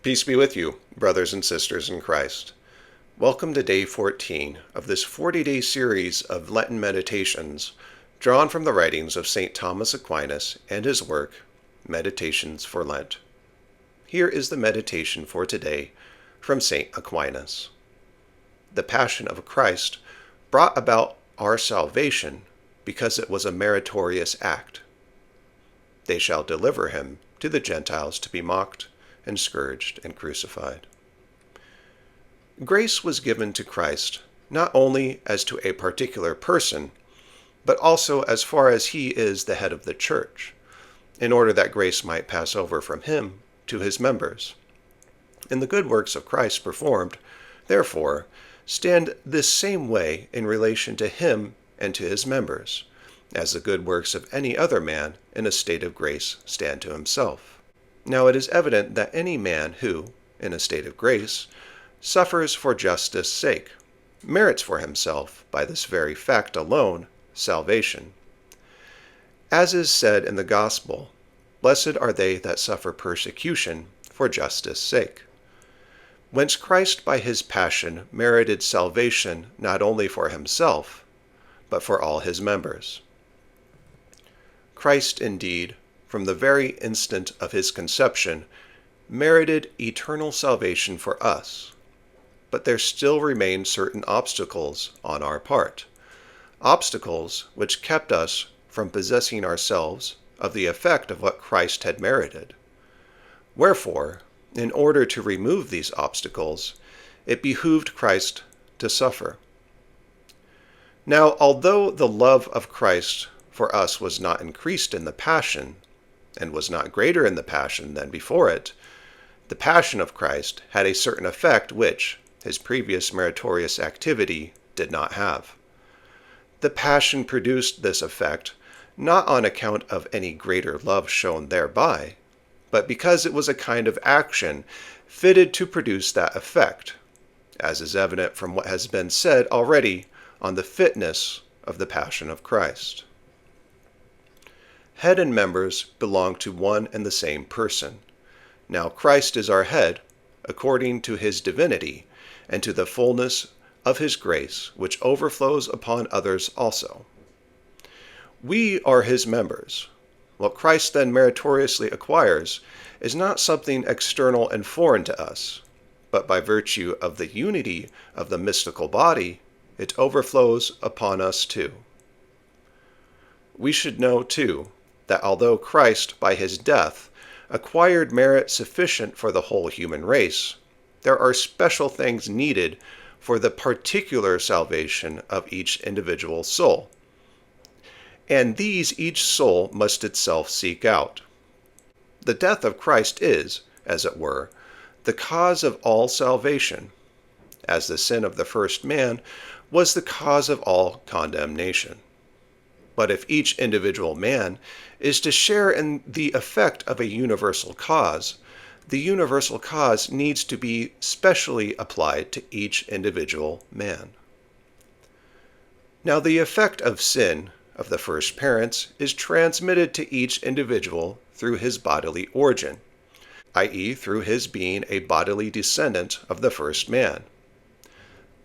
Peace be with you, brothers and sisters in Christ. Welcome to day 14 of this 40-day series of Lenten meditations drawn from the writings of St. Thomas Aquinas and his work, Meditations for Lent. Here is the meditation for today from St. Aquinas. The Passion of Christ brought about our salvation because it was a meritorious act. They shall deliver him to the Gentiles to be mocked and scourged and crucified. Grace was given to Christ not only as to a particular person, but also as far as he is the head of the church, in order that grace might pass over from him to his members. And the good works of Christ performed, therefore, stand this same way in relation to him and to his members, as the good works of any other man in a state of grace stand to himself. Now it is evident that any man who, in a state of grace, suffers for justice' sake, merits for himself, by this very fact alone, salvation. As is said in the Gospel, "Blessed are they that suffer persecution for justice' sake." Whence Christ by his passion merited salvation not only for himself, but for all his members. Christ, indeed, from the very instant of his conception, merited eternal salvation for us. But there still remain certain obstacles on our part, obstacles which kept us from possessing ourselves of the effect of what Christ had merited. Wherefore, in order to remove these obstacles, it behooved Christ to suffer. Now, although the love of Christ for us was not increased in the Passion, and was not greater in the Passion than before it, the Passion of Christ had a certain effect which his previous meritorious activity did not have. The Passion produced this effect not on account of any greater love shown thereby, but because it was a kind of action fitted to produce that effect, as is evident from what has been said already on the fitness of the Passion of Christ. Head and members belong to one and the same person. Now Christ is our head, according to his divinity, and to the fullness of his grace, which overflows upon others also. We are his members. What Christ then meritoriously acquires is not something external and foreign to us, but by virtue of the unity of the mystical body, it overflows upon us too. We should know, too, that although Christ, by his death, acquired merit sufficient for the whole human race, there are special things needed for the particular salvation of each individual soul. And these each soul must itself seek out. The death of Christ is, as it were, the cause of all salvation, as the sin of the first man was the cause of all condemnation. But if each individual man is to share in the effect of a universal cause, the universal cause needs to be specially applied to each individual man. Now the effect of sin of the first parents is transmitted to each individual through his bodily origin, i.e., through his being a bodily descendant of the first man.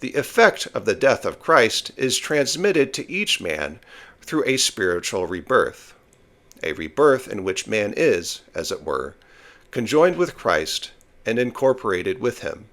The effect of the death of Christ is transmitted to each man through a spiritual rebirth, a rebirth in which man is, as it were, conjoined with Christ and incorporated with him.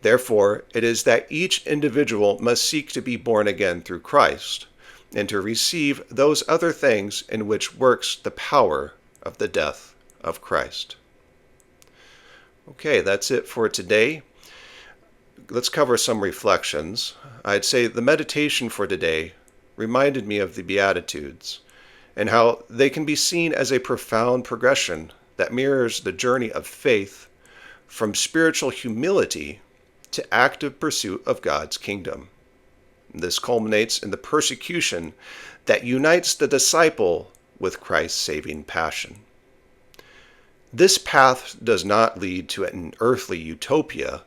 Therefore, it is that each individual must seek to be born again through Christ, and to receive those other things in which works the power of the death of Christ. Okay, that's it for today. Let's cover some reflections. I'd say the meditation for today reminded me of the Beatitudes, and how they can be seen as a profound progression that mirrors the journey of faith from spiritual humility to active pursuit of God's kingdom. This culminates in the persecution that unites the disciple with Christ's saving passion. This path does not lead to an earthly utopia,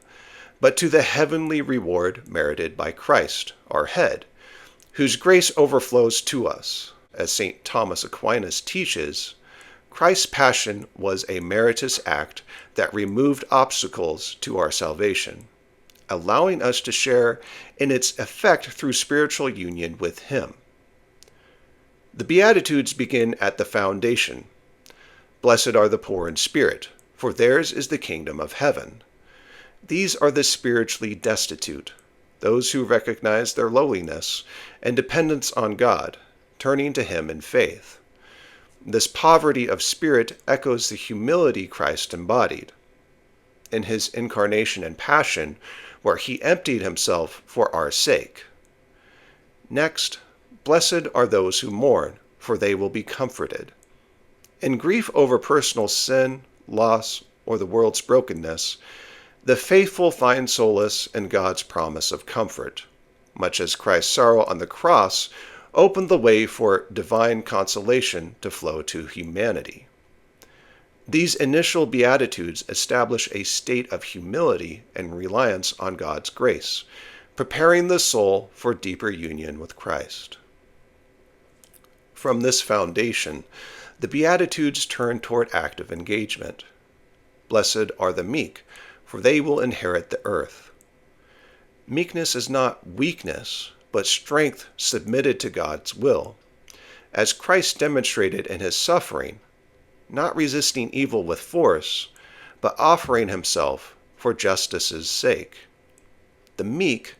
but to the heavenly reward merited by Christ, our head, whose grace overflows to us, as St. Thomas Aquinas teaches, Christ's passion was a meritorious act that removed obstacles to our salvation, allowing us to share in its effect through spiritual union with Him. The Beatitudes begin at the foundation. Blessed are the poor in spirit, for theirs is the kingdom of heaven. These are the spiritually destitute, those who recognize their lowliness and dependence on God, turning to Him in faith. This poverty of spirit echoes the humility Christ embodied in His incarnation and passion, where He emptied Himself for our sake. Next, blessed are those who mourn, for they will be comforted. In grief over personal sin, loss, or the world's brokenness, the faithful find solace in God's promise of comfort, much as Christ's sorrow on the cross opened the way for divine consolation to flow to humanity. These initial Beatitudes establish a state of humility and reliance on God's grace, preparing the soul for deeper union with Christ. From this foundation, the Beatitudes turn toward active engagement. Blessed are the meek, for they will inherit the earth. Meekness is not weakness, but strength submitted to God's will, as Christ demonstrated in His suffering, not resisting evil with force, but offering Himself for justice's sake. The meek,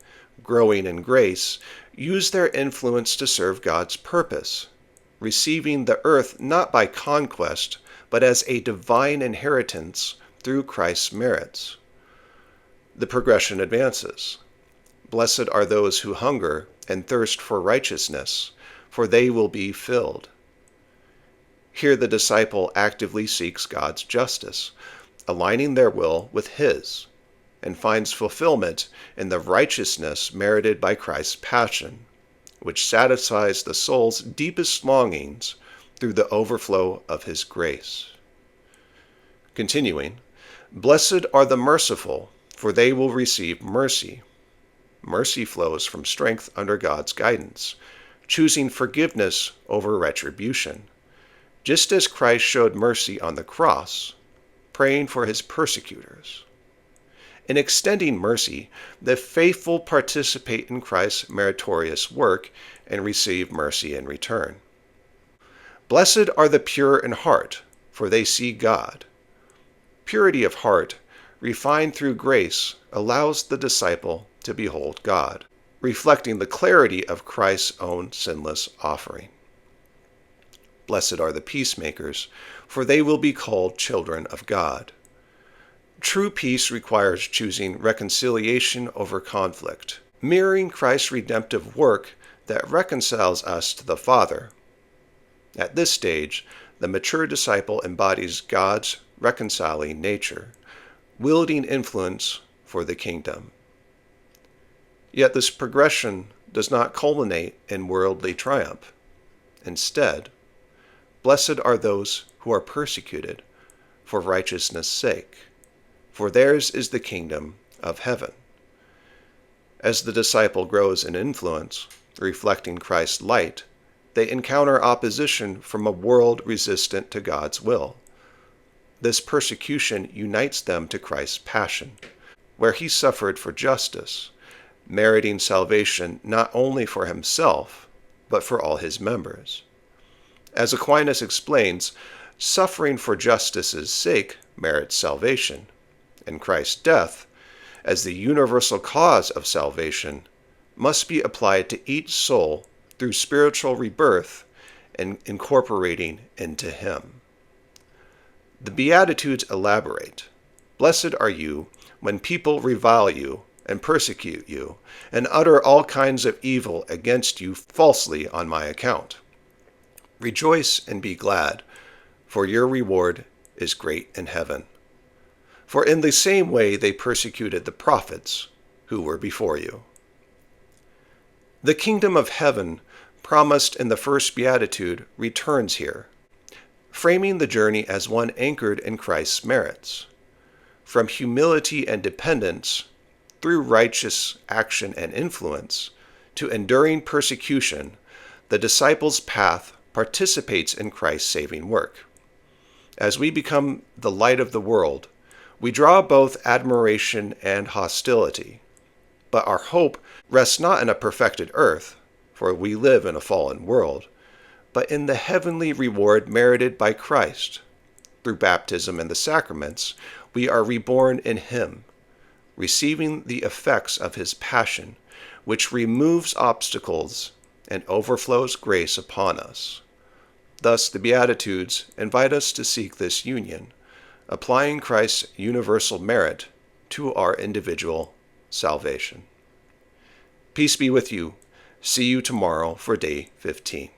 growing in grace, use their influence to serve God's purpose, receiving the earth not by conquest, but as a divine inheritance through Christ's merits. The progression advances. Blessed are those who hunger and thirst for righteousness, for they will be filled. Here the disciple actively seeks God's justice, aligning their will with His, and finds fulfillment in the righteousness merited by Christ's passion, which satisfies the soul's deepest longings through the overflow of His grace. Continuing, blessed are the merciful, for they will receive mercy. Mercy flows from strength under God's guidance, choosing forgiveness over retribution, just as Christ showed mercy on the cross, praying for His persecutors. In extending mercy, the faithful participate in Christ's meritorious work and receive mercy in return. Blessed are the pure in heart, for they see God. Purity of heart, refined through grace, allows the disciple to behold God, reflecting the clarity of Christ's own sinless offering. Blessed are the peacemakers, for they will be called children of God. True peace requires choosing reconciliation over conflict, mirroring Christ's redemptive work that reconciles us to the Father. At this stage, the mature disciple embodies God's reconciling nature, wielding influence for the kingdom. Yet this progression does not culminate in worldly triumph. Instead, blessed are those who are persecuted for righteousness' sake, for theirs is the kingdom of heaven. As the disciple grows in influence, reflecting Christ's light, they encounter opposition from a world resistant to God's will. This persecution unites them to Christ's passion, where He suffered for justice, meriting salvation not only for Himself, but for all His members. As Aquinas explains, suffering for justice's sake merits salvation, and Christ's death, as the universal cause of salvation, must be applied to each soul through spiritual rebirth and incorporating into Him. The Beatitudes elaborate, blessed are you when people revile you and persecute you, and utter all kinds of evil against you falsely on my account. Rejoice and be glad, for your reward is great in heaven. For in the same way they persecuted the prophets who were before you. The kingdom of heaven, promised in the first beatitude, returns here, framing the journey as one anchored in Christ's merits. From humility and dependence, through righteous action and influence, to enduring persecution, the disciple's path participates in Christ's saving work. As we become the light of the world, we draw both admiration and hostility. But our hope rests not in a perfected earth, for we live in a fallen world, but in the heavenly reward merited by Christ. Through baptism and the sacraments, we are reborn in Him, receiving the effects of His passion, which removes obstacles and overflows grace upon us. Thus, the Beatitudes invite us to seek this union, applying Christ's universal merit to our individual salvation. Peace be with you. See you tomorrow for day 15.